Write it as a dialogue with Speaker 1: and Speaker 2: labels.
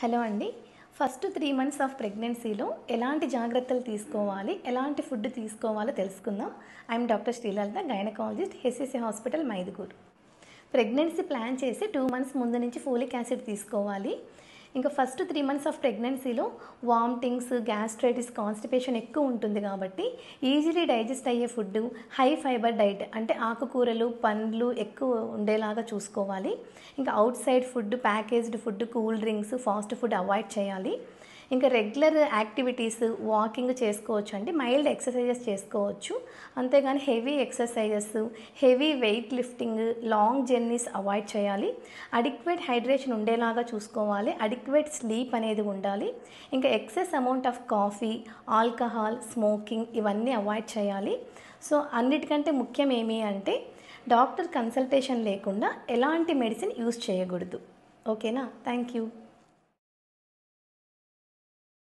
Speaker 1: Hello అండి. First 3 months of ప్రెగ్నెన్సీలో ఎలాంటి జాగ్రత్తలు తీసుకోవాలి, ఎలాంటి ఫుడ్ తీసుకోవాలో తెలుసుకుందాం. I'm doctor Sri Lalitha, gynaecologist, HCC hospital, Mydukur. Pregnancy plan చేసి 2 మంత్స్ ముందు నుంచి ఫోలిక్ యాసిడ్ తీసుకోవాలి. ఇంకా ఫస్ట్ 3 మంత్స్ ఆఫ్ ప్రెగ్నెన్సీలో వామిటింగ్స్, గ్యాస్ట్రైటిస్, కాన్స్టిపేషన్ ఎక్కువ ఉంటుంది కాబట్టి ఈజీలీ డైజెస్ట్ అయ్యే ఫుడ్, హై ఫైబర్ డైట్ అంటే ఆకుకూరలు, పండ్లు ఎక్కువ ఉండేలాగా చూసుకోవాలి. ఇంకా out side food, packaged food, cool drinks, fast food avoid చేయాలి. ఇంకా రెగ్యులర్ యాక్టివిటీస్, వాకింగ్ చేసుకోవచ్చు అండి, మైల్డ్ ఎక్సర్సైజెస్ చేసుకోవచ్చు. అంతేగాని heavy exercises, heavy weight lifting, long journeys avoid చేయాలి. అడిక్వేట్ హైడ్రేషన్ ఉండేలాగా చూసుకోవాలి. అడిక్వేట్ స్లీప్ అనేది ఉండాలి. ఇంకా excess amount of coffee, alcohol, smoking ఇవన్నీ అవాయిడ్ చేయాలి. సో అన్నిటికంటే ముఖ్యం ఏమి అంటే డాక్టర్ కన్సల్టేషన్ లేకుండా ఎలాంటి మెడిసిన్ యూస్ చేయకూడదు. ఓకేనా? Thank you.